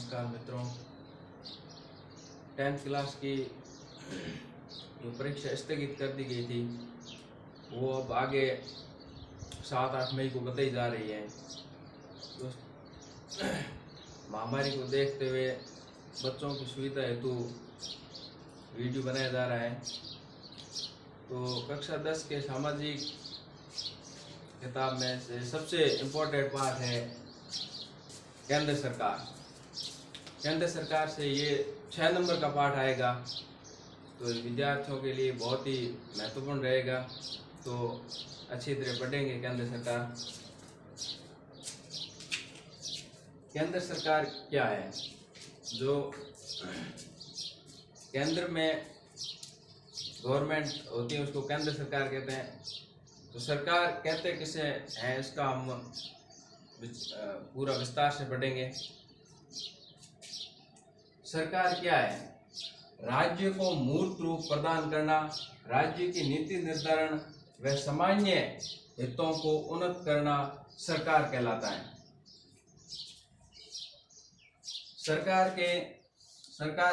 नमस्कार मित्रों। 10th class की जो परीक्षा स्थगित कर दी गई थी वो अब आगे 7-8 मई को बताई जा रही है। तो महामारी को देखते हुए बच्चों की सुविधा हेतु वीडियो बनाया जा रहा है। तो कक्षा 10 के सामाजिक किताब में से सबसे इम्पोर्टेंट पार्ट है केंद्र सरकार। केंद्र सरकार से ये 6 नंबर का पाठ आएगा, तो विद्यार्थियों के लिए बहुत ही महत्वपूर्ण रहेगा। तो अच्छी तरह पढ़ेंगे। केंद्र सरकार, केंद्र सरकार क्या है? जो केंद्र में गवर्नमेंट होती है उसको केंद्र सरकार कहते हैं। तो सरकार कहते किसे हैं, इसका हम पूरा विस्तार से पढ़ेंगे। सरकार क्या है? राज्य को मूर्त रूप प्रदान करना, राज्य की नीति निर्धारण व सामान्य हितों को उन्नत करना सरकार कहलाता है। सरकार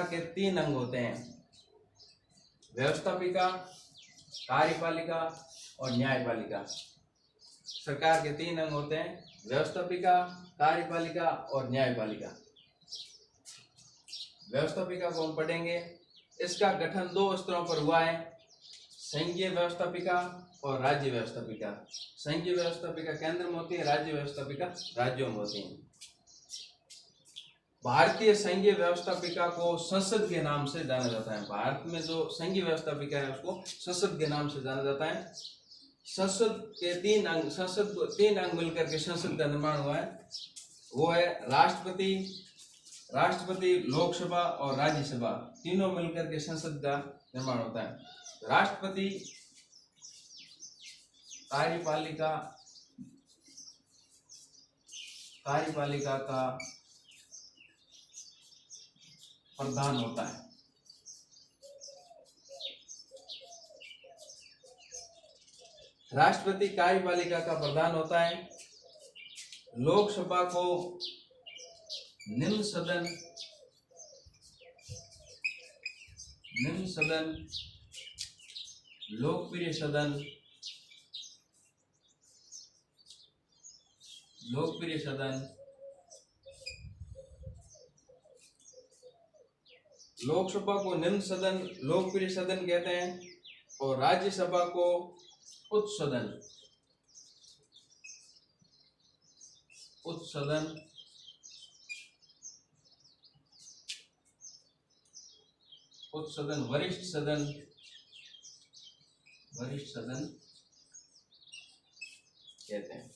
के 3 अंग होते हैं: व्यवस्थापिका, कार्यपालिका और न्यायपालिका। सरकार के 3 अंग होते हैं: व्यवस्थापिका, कार्यपालिका और न्यायपालिका। व्यवस्थापिका को हम पढ़ेंगे। इसका गठन 2 स्तरों पर हुआ है: संघीय व्यवस्थापिका और राज्य व्यवस्थापिका। संघीय व्यवस्थापिका केंद्र में होती है, राज्य व्यवस्थापिका राज्यों में होती है। भारतीय संघीय व्यवस्थापिका को संसद के नाम से जाना जाता है। भारत में जो संघीय व्यवस्थापिका है उसको संसद के नाम से जाना जाता है। संसद के 3 अंग मिलकर के संसद का निर्माण हुआ है। वो है राष्ट्रपति, लोकसभा और राज्यसभा। तीनों मिलकर के संसद का निर्माण होता है। राष्ट्रपति कार्यपालिका का प्रधान होता है। राष्ट्रपति कार्यपालिका का प्रधान होता है। लोकसभा को निम्न सदन, लोकप्रिय सदन, लोकसभा को निम्न सदन, लोकप्रिय सदन कहते हैं। और राज्यसभा को उच्च सदन, वरिष्ठ सदन कहते हैं।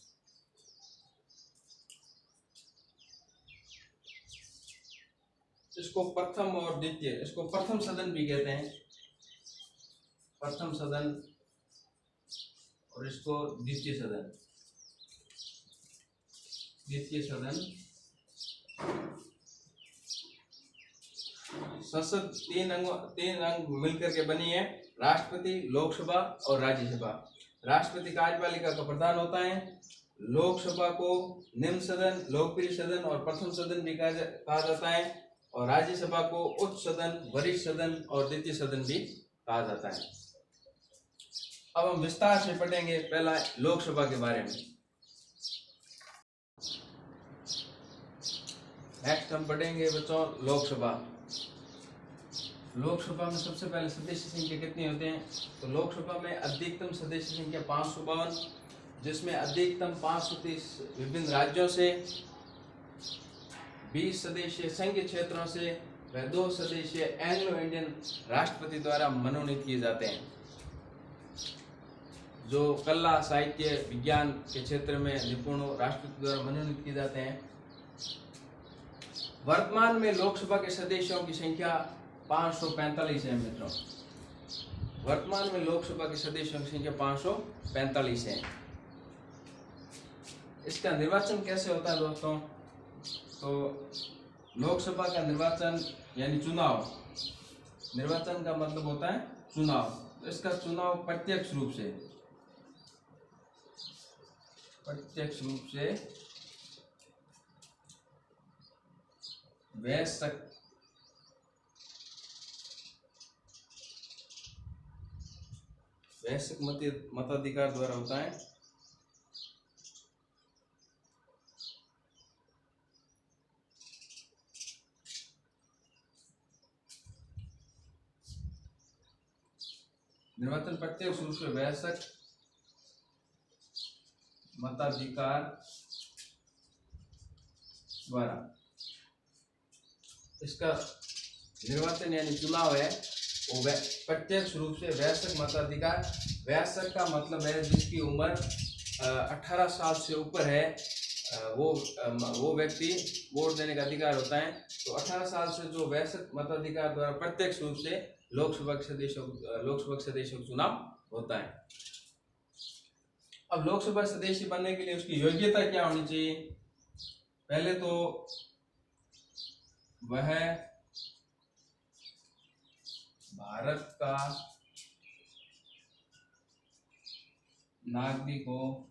इसको प्रथम और द्वितीय, इसको प्रथम सदन भी कहते हैं, प्रथम सदन, और इसको द्वितीय सदन संसद 3 अंग मिलकर के बनी है: राष्ट्रपति, लोकसभा और राज्यसभा। राष्ट्रपति कार्यपालिका का प्रधान होता है। लोकसभा को निम्न सदन, लोकप्रिय सदन और प्रथम सदन भी कहा जाता है। और राज्यसभा को उच्च सदन, वरिष्ठ सदन और द्वितीय सदन भी कहा जाता है। अब हम विस्तार से पढ़ेंगे पहला लोकसभा के बारे में। नेक्स्ट हम पढ़ेंगे बच्चों लोकसभा। लोकसभा में सबसे पहले सदस्य संख्या कितनी होते हैं? तो लोकसभा में अधिकतम सदस्य संख्या 552, जिसमें अधिकतम 530 विभिन्न राज्यों से, 20 सदस्य संघीय क्षेत्रों से व 2 सदस्य एंग्लो इंडियन राष्ट्रपति द्वारा मनोनीत किए जाते हैं, जो कला, साहित्य, विज्ञान के क्षेत्र में निपुण राष्ट्रपति द्वारा मनोनीत किए जाते हैं। वर्तमान में लोकसभा के सदस्यों की संख्या 545 है मित्रों। वर्तमान में लोकसभा के सदस्यों की संख्या 545 है। इसका निर्वाचन कैसे होता है दोस्तों? तो लोकसभा का निर्वाचन यानी चुनाव, निर्वाचन का मतलब होता है चुनाव। तो इसका चुनाव प्रत्यक्ष रूप से वयस्क मताधिकार द्वारा होता है। निर्वाचन प्रत्यक्ष रूप से वयस्क मताधिकार द्वारा, इसका निर्वाचन यानी चुनाव है वो प्रत्यक्ष रूप से वयस्क मताधिकार। वयस्क का मतलब है जिसकी उम्र 18 साल से ऊपर है, वो व्यक्ति वोट देने का अधिकार होता है। तो 18 साल से जो वयस्क मताधिकार द्वारा प्रत्यक्ष रूप से लोकसभा सदस्य का चुनाव होता है। अब लोकसभा सदस्य बनने के लिए उसकी योग्यता क्या होनी चाहिए? पहले तो वह भारत का नागरिक हो,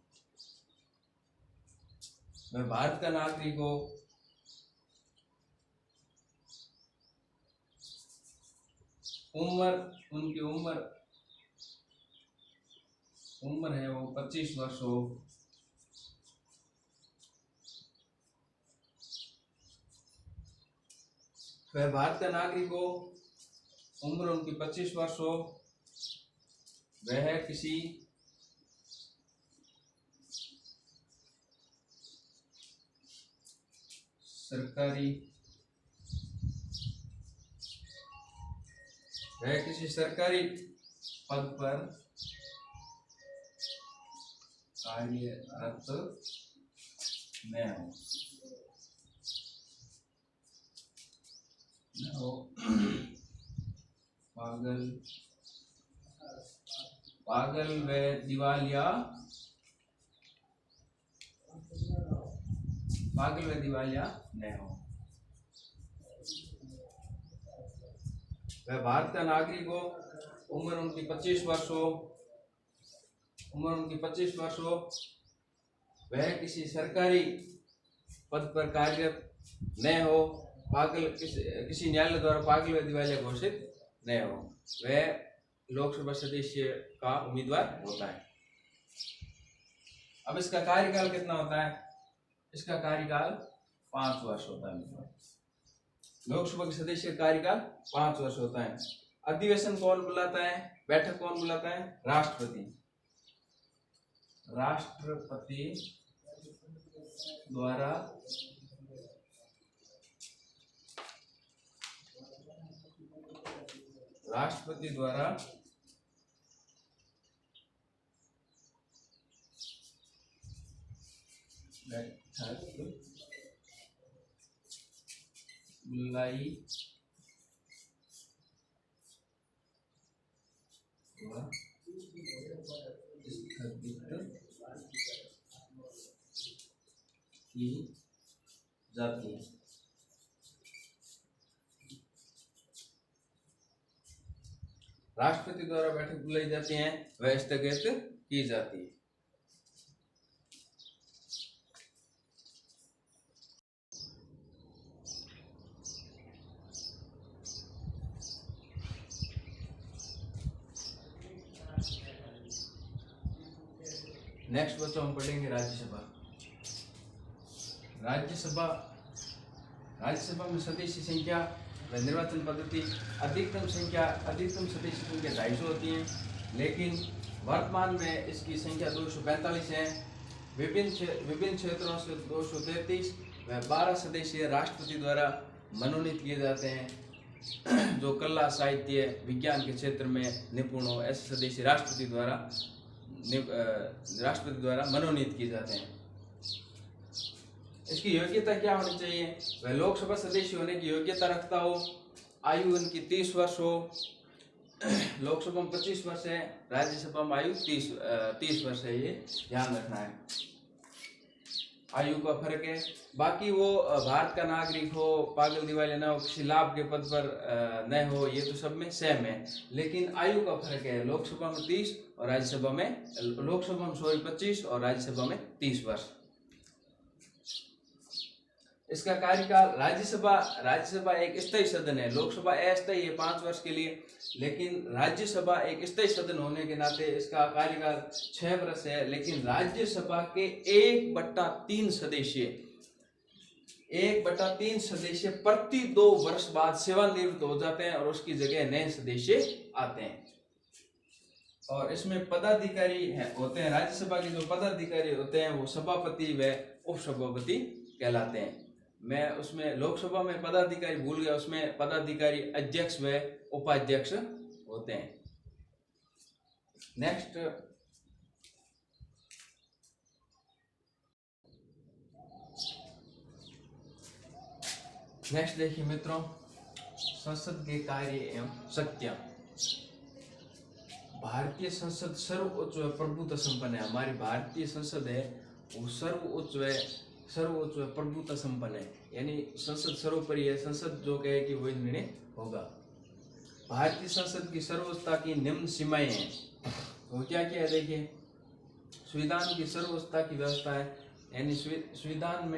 उनकी उम्र है वो 25 वर्ष हो, वह भारत का नागरिक हो, उम्र उनकी 25 वर्ष हो, वह किसी सरकारी पद पर कार्यरत न हो। पागल व दिवालिया न हो। वह भारत का नागरिक हो, उम्र उनकी 25 वर्ष हो, वह किसी सरकारी पद पर कार्यरत न हो, किसी न्यायालय द्वारा पागल व दिवालिया घोषित न हो, वह लोकसभा सदस्य का उम्मीदवार होता है। अब इसका कार्यकाल कितना होता है? इसका कार्यकाल 5 वर्ष होता है। लोकसभा के सदस्य का कार्यकाल 5 वर्ष होता है। अधिवेशन कौन बुलाता है? बैठक कौन बुलाता है? राष्ट्रपति द्वारा बैठक बुलाई की जाती है। राष्ट्रपति द्वारा बैठक बुलाई जाती है, वह स्थगित की जाती है। नेक्स्ट बच्चों हम पढ़ेंगे राज्यसभा। राज्यसभा में सदस्य संख्या व निर्वाचन पद्धति। अधिकतम सदस्य संख्या 250 होती है, लेकिन वर्तमान में इसकी संख्या 245 है। विभिन्न क्षेत्रों से 233 व 12 सदस्य राष्ट्रपति द्वारा मनोनीत किए जाते हैं। जो कला, साहित्य, विज्ञान के क्षेत्र में निपुण हो, ऐसे सदस्य राष्ट्रपति द्वारा मनोनीत किए जाते हैं। इसकी योग्यता क्या होनी चाहिए? वह लोकसभा सदस्य होने की योग्यता रखता हो, आयु उनकी 30 वर्ष हो। लोकसभा में 25 वर्ष है, राज्यसभा में आयु 30 वर्ष है, ये ध्यान रखना है। आयु का फर्क है। बाकी वो भारत का नागरिक हो, पागल दिवालिया ना हो, किसी लाभ के पद पर न हो, ये तो सब में सेम है, लेकिन आयु का फर्क है। लोकसभा में 30 और राज्यसभा में 25 और राज्यसभा में 30 वर्ष। इसका कार्यकाल राज्यसभा एक स्थायी सदन है, लोकसभा अस्थायी है 5 वर्ष के लिए, लेकिन राज्यसभा एक स्थायी सदन होने के नाते इसका कार्यकाल 6 वर्ष है। लेकिन राज्यसभा के 1/3 सदस्य प्रति 2 वर्ष बाद सेवानिवृत्त हो जाते हैं और उसकी जगह नए सदस्य आते हैं। और इसमें पदाधिकारी होते हैं, राज्यसभा के जो पदाधिकारी होते हैं वो सभापति व उपसभापति कहलाते हैं। मैं उसमें लोकसभा में पदाधिकारी भूल गया, उसमें पदाधिकारी अध्यक्ष व उपाध्यक्ष होते हैं। नेक्स्ट देखिए मित्रों, संसद के कार्य एवं शक्तियां। भारतीय संसद सर्वोच्च व प्रभुत्व संपन्न है। हमारी भारतीय संसद है वो सर्वोच्च व प्रभुत्व संपन्न है, यानी संसद सर्वोपरि है। संसद जो कहे कि वही निर्णय होगा। भारतीय संसद की सर्वोच्चता की निम्न सीमाएं हैं। वो क्या क्या है देखिए, संविधान की सर्वोच्चता की व्यवस्था है, यानी संविधान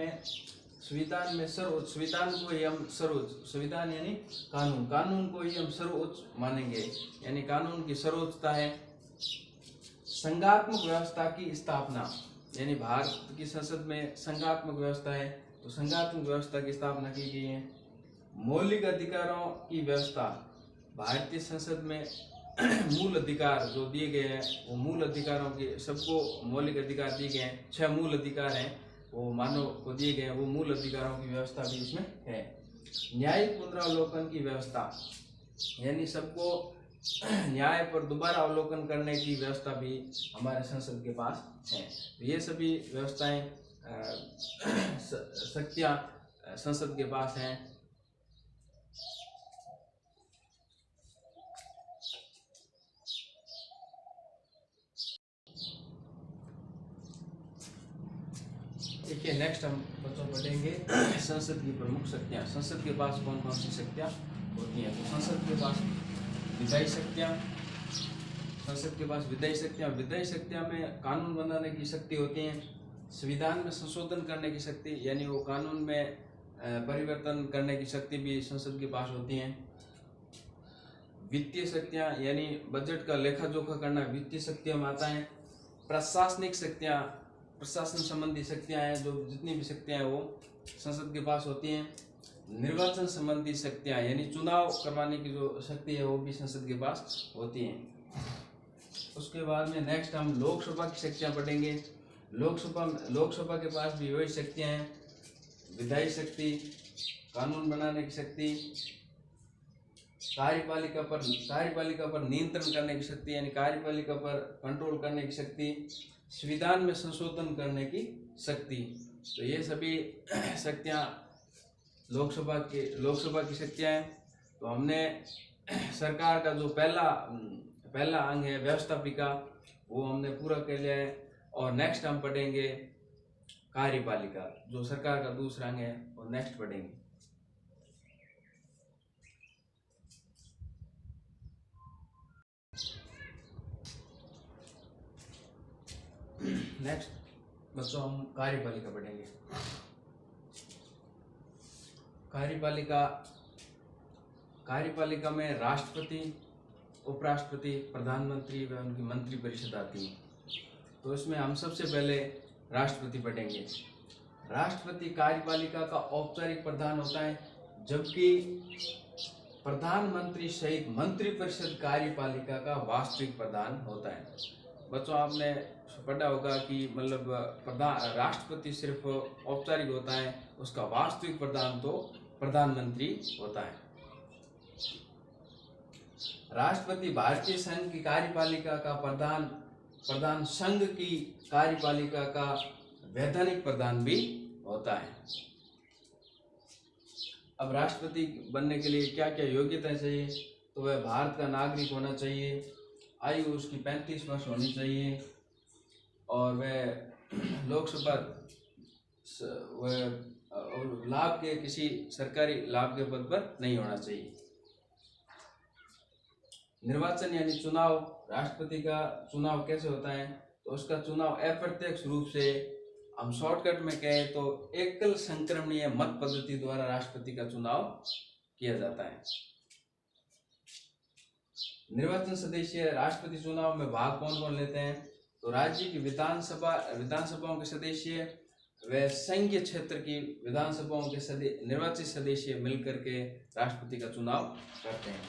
में सर्वोच्च, संविधान को ही हम सर्वोच्च, संविधान यानी कानून को ही हम सर्वोच्च मानेंगे, यानी कानून की सर्वोच्चता है। संघात्मक व्यवस्था की स्थापना, यानी भारत की संसद में संघात्मक व्यवस्था है, तो संघात्मक व्यवस्था की स्थापना की गई है। मौलिक अधिकारों की व्यवस्था, भारतीय संसद में मूल अधिकार जो दिए गए हैं वो मूल अधिकारों के, सबको मौलिक अधिकार दिए गए हैं। 6 मूल अधिकार हैं वो मानव को दिए गए हैं, वो मूल अधिकारों की व्यवस्था भी इसमें है। न्यायिक पुनरावलोकन की व्यवस्था, यानी सबको न्याय पर दोबारा अवलोकन करने की व्यवस्था भी हमारे संसद के पास है। ये सभी व्यवस्थाएं शक्तियां संसद के पास हैं। देखिए नेक्स्ट हम बच्चों पढ़ेंगे संसद की प्रमुख शक्तियां। संसद के पास कौन कौन सी शक्तियां होती हैं? तो संसद के पास विधायी शक्तियां, संसद के पास विधायी शक्तियां में कानून बनाने की शक्ति होती है। संविधान में संशोधन करने की शक्ति, यानी वो कानून में परिवर्तन करने की शक्ति भी संसद के पास होती है। वित्तीय शक्तियां, यानी बजट का लेखा जोखा करना वित्तीय शक्तियों में आता है। प्रशासनिक शक्तियां, प्रशासन संबंधी शक्तियां हैं, जो जितनी भी शक्तियां हैं वो संसद के पास होती हैं। निर्वाचन संबंधी शक्तियां, यानी चुनाव करवाने की जो शक्ति है वो भी संसद के पास होती हैं। उसके बाद में नेक्स्ट हम लोकसभा की शक्तियां पढ़ेंगे। लोकसभा के पास भी वही शक्तियां हैं, विधायी शक्ति, कानून बनाने की शक्ति, कार्यपालिका पर नियंत्रण करने की शक्ति, यानी कार्यपालिका पर कंट्रोल करने की शक्ति, संविधान में संशोधन करने की शक्ति। तो ये सभी शक्तियां लोकसभा की शक्तियां हैं। तो हमने सरकार का जो पहला अंग है व्यवस्थापिका, वो हमने पूरा कर लिया है। और नेक्स्ट हम पढ़ेंगे कार्यपालिका, जो सरकार का दूसरा अंग है, और नेक्स्ट पढ़ेंगे। नेक्स्ट बच्चों हम कार्यपालिका पढ़ेंगे। कार्यपालिका में राष्ट्रपति, उपराष्ट्रपति, प्रधानमंत्री व उनकी मंत्री परिषद आती है। तो इसमें हम सबसे पहले राष्ट्रपति पढ़ेंगे। राष्ट्रपति कार्यपालिका का औपचारिक प्रधान होता है, जबकि प्रधानमंत्री सहित मंत्रिपरिषद कार्यपालिका का वास्तविक प्रधान होता है। बच्चों आपने पढ़ा होगा कि मतलब राष्ट्रपति सिर्फ औपचारिक होता है, उसका वास्तविक प्रधान तो प्रधानमंत्री होता है। राष्ट्रपति भारतीय संघ की कार्यपालिका का प्रधान संघ की कार्यपालिका का वैधानिक प्रधान भी होता है। अब राष्ट्रपति बनने के लिए क्या क्या योग्यता चाहिए? तो वह भारत का नागरिक होना चाहिए, आयु उसकी 35 वर्ष होनी चाहिए, और वह लोकसभा लाभ के किसी सरकारी लाभ के पद पर नहीं होना चाहिए। निर्वाचन यानी चुनाव, राष्ट्रपति का चुनाव कैसे होता है? तो उसका चुनाव अप्रत्यक्ष रूप से हम शॉर्टकट में कहें तो एकल संक्रमणीय मत पद्धति द्वारा राष्ट्रपति का चुनाव किया जाता है। निर्वाचन सदस्य राष्ट्रपति चुनाव में भाग कौन कौन लेते हैं? तो राज्य की विधानसभाओं के सदस्य व संघीय क्षेत्र की विधानसभाओं के निर्वाचित सदस्य मिलकर के राष्ट्रपति का चुनाव करते हैं।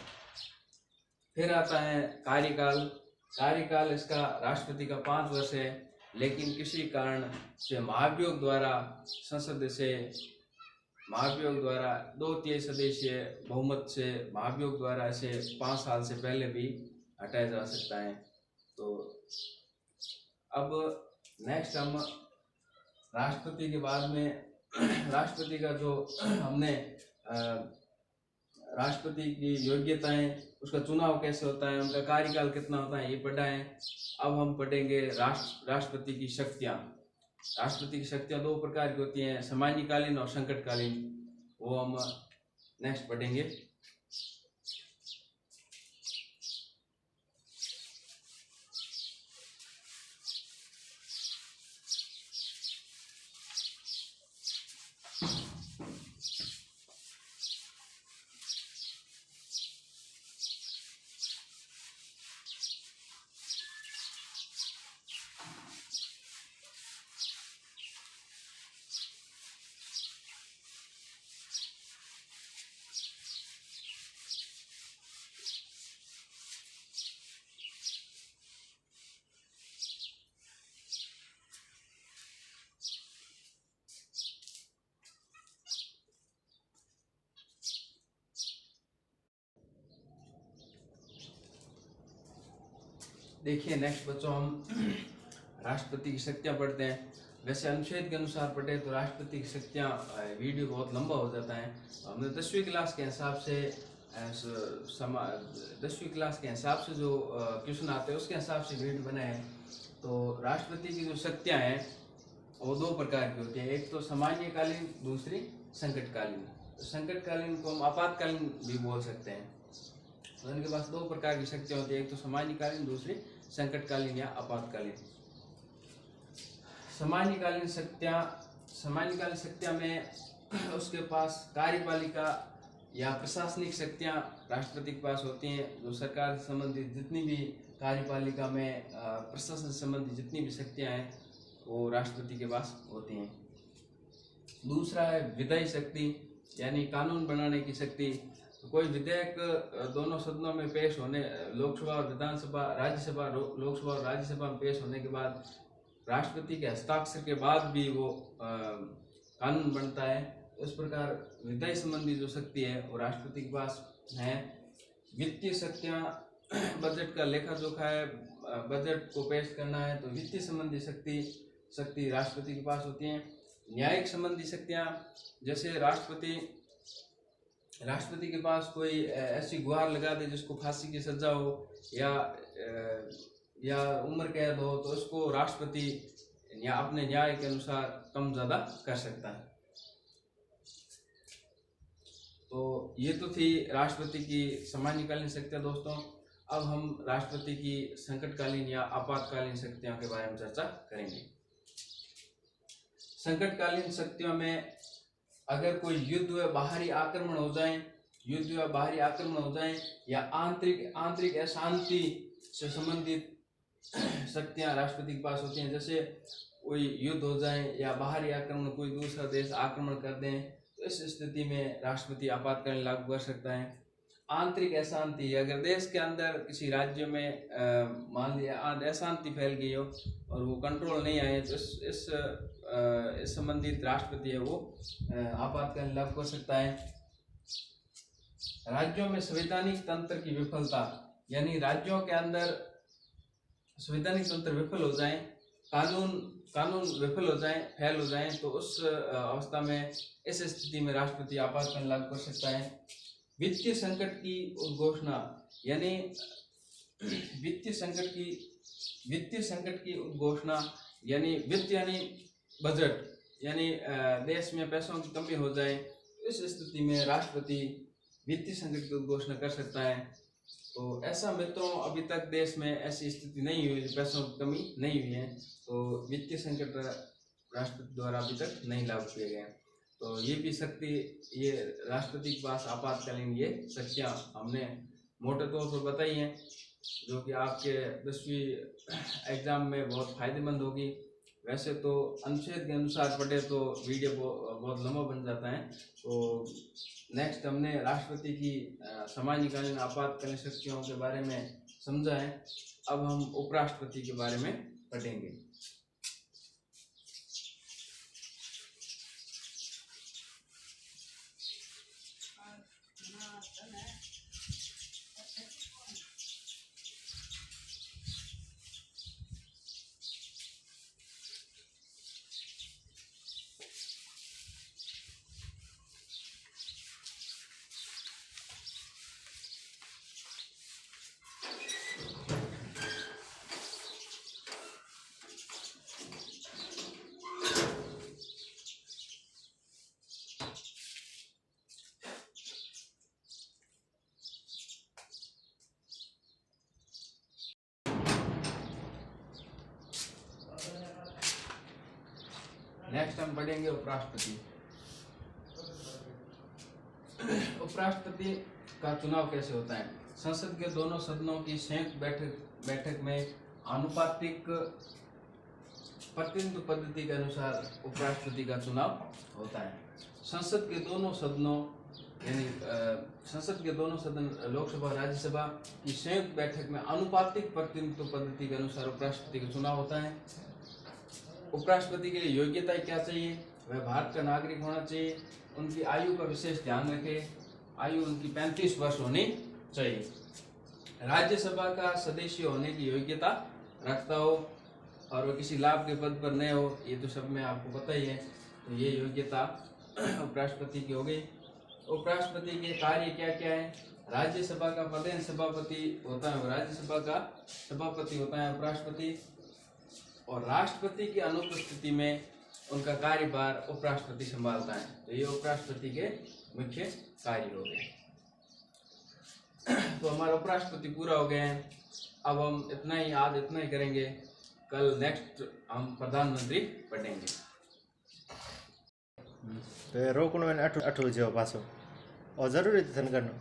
फिर आता है कार्यकाल इसका राष्ट्रपति का 5 वर्ष है, लेकिन किसी कारण से महाभियोग द्वारा 2/3 सदस्य बहुमत से महाभियोग द्वारा इसे 5 साल से पहले भी हटाया जा सकता है। तो अब नेक्स्ट हम राष्ट्रपति के बाद में राष्ट्रपति का जो हमने राष्ट्रपति की योग्यताएं, उसका चुनाव कैसे होता है, उनका कार्यकाल कितना होता है, ये पढ़ा है। अब हम पढ़ेंगे राष्ट्रपति की शक्तियां। राष्ट्रपति की शक्तियां 2 प्रकार की होती हैं, सामान्यकालीन और संकटकालीन। वो हम नेक्स्ट पढ़ेंगे। देखिए नेक्स्ट बच्चों, हम राष्ट्रपति की शक्तियां पढ़ते हैं। वैसे अनुच्छेद के अनुसार पढ़े तो राष्ट्रपति की शक्तियां वीडियो बहुत लंबा हो जाता है। हमने 10वीं क्लास के हिसाब से 10वीं क्लास के हिसाब से जो क्वेश्चन आते हैं उसके हिसाब से वीडियो बनाए हैं। तो राष्ट्रपति की जो शक्तियां हैं वो 2 प्रकार की होती है, एक तो सामान्यकालीन, दूसरी संकटकालीन। संकटकालीन को हम आपातकालीन भी बोल सकते हैं। तो इनके पास 2 प्रकार की शक्तियां होती है, एक तो सामान्यकालीन, दूसरी संकटकालीन या आपातकालीन। सामान्यकालीन शक्तियां में उसके पास कार्यपालिका या प्रशासनिक शक्तियां राष्ट्रपति के पास होती हैं, जो सरकार से संबंधित जितनी भी कार्यपालिका में प्रशासन से संबंधित जितनी भी शक्तियां हैं वो राष्ट्रपति के पास होती हैं। दूसरा है विधायी शक्ति, यानी कानून बनाने की शक्ति। कोई विधेयक दोनों सदनों में पेश होने, लोकसभा और विधानसभा, राज्यसभा, लोकसभा और राज्यसभा में पेश होने के बाद राष्ट्रपति के हस्ताक्षर के बाद भी वो कानून बनता है। इस प्रकार विधायी संबंधी जो शक्ति है वो राष्ट्रपति के पास है। वित्तीय शक्तियां, बजट का लेखा जोखा है, बजट को पेश करना है, तो वित्तीय संबंधी शक्ति राष्ट्रपति के पास होती है। न्यायिक संबंधी शक्तियां, जैसे राष्ट्रपति के पास कोई ऐसी गुहार लगा दे जिसको फांसी की सजा हो या उम्र कैद हो, तो उसको राष्ट्रपति या अपने न्याय के अनुसार कम ज्यादा कर सकता है। तो ये तो थी राष्ट्रपति की सामान्यकालीन शक्तियां दोस्तों। अब हम राष्ट्रपति की संकटकालीन या आपातकालीन शक्तियों के बारे में चर्चा करेंगे। संकटकालीन शक्तियों में अगर कोई युद्ध व बाहरी आक्रमण हो जाए या आंतरिक अशांति से संबंधित शक्तियां राष्ट्रपति के पास होती हैं। जैसे कोई युद्ध हो जाए या बाहरी आक्रमण, कोई दूसरा देश आक्रमण कर दें, तो इस स्थिति में राष्ट्रपति आपातकालीन लागू कर सकता है। आंतरिक अशांति, अगर देश के अंदर किसी राज्य में मान लिया अशांति फैल गई हो और वो कंट्रोल नहीं आए, तो इस संबंधित राष्ट्रपति है वो आपातकालीन लागू कर सकता है। राज्यों में संवैधानिक तंत्र की विफलता, यानी राज्यों के अंदर संवैधानिक तंत्र विफल हो जाए, कानून विफल हो जाए, फेल हो जाए, तो उस अवस्था में, इस स्थिति में राष्ट्रपति आपातकालीन लागू कर सकता है। वित्तीय संकट की उद्घोषणा, यानी वित्तीय संकट की उद्घोषणा, यानी वित्त यानी बजट, यानी देश में पैसों की कमी हो जाए, इस स्थिति में राष्ट्रपति वित्तीय संकट की उद्घोषणा कर सकता है। तो ऐसा मित्रों अभी तक देश में ऐसी स्थिति नहीं हुई, पैसों की कमी नहीं हुई है, तो वित्तीय संकट राष्ट्रपति द्वारा अभी तक नहीं लागू किए गए हैं। तो ये भी शक्ति, ये राष्ट्रपति के पास आपातकालीन ये शक्तियाँ हमने मोटे तौर पर बताई हैं, जो कि आपके 10वीं एग्ज़ाम में बहुत फायदेमंद होगी। वैसे तो अनुच्छेद के अनुसार पढ़े तो वीडियो बहुत लंबा बन जाता है। तो नेक्स्ट हमने राष्ट्रपति की सामान्यकालीन आपातकालीन शक्तियों के बारे में समझा है। अब हम उपराष्ट्रपति के बारे में पढ़ेंगे। नेक्स्ट हम पढ़ेंगे उपराष्ट्रपति। उपराष्ट्रपति का चुनाव कैसे होता है? संसद के दोनों सदनों की संयुक्त बैठक में आनुपातिक प्रतिनिधित्व पद्धति के अनुसार उपराष्ट्रपति का चुनाव होता है। संसद के दोनों सदनों यानी संसद के दोनों सदन लोकसभा और राज्यसभा की संयुक्त बैठक में आनुपातिक प्रतिनिधित्व पद्धति के अनुसार उपराष्ट्रपति का चुनाव होता है। उपराष्ट्रपति के लिए योग्यता क्या चाहिए? वह भारत का नागरिक होना चाहिए। उनकी आयु का विशेष ध्यान रखें, आयु उनकी 35 वर्ष होनी चाहिए। राज्यसभा का सदस्य होने की योग्यता रखता हो और वो किसी लाभ के पद पर न हो, ये तो सब में आपको पता ही है। तो ये योग्यता उपराष्ट्रपति की हो गई। उपराष्ट्रपति के कार्य क्या क्या है? राज्यसभा का प्रधान सभापति होता है, राज्यसभा का सभापति होता है उपराष्ट्रपति, और राष्ट्रपति की अनुपस्थिति में उनका कार्यभार उपराष्ट्रपति संभालता है। तो ये उपराष्ट्रपति के मुख्य कार्य हो गए। तो हमारा उपराष्ट्रपति पूरा हो गए हैं। अब हम आज इतना ही करेंगे। कल नेक्स्ट हम प्रधानमंत्री पढ़ेंगे। तो रोकणो अठो जेवो पाछो और जरूरी थन करनो।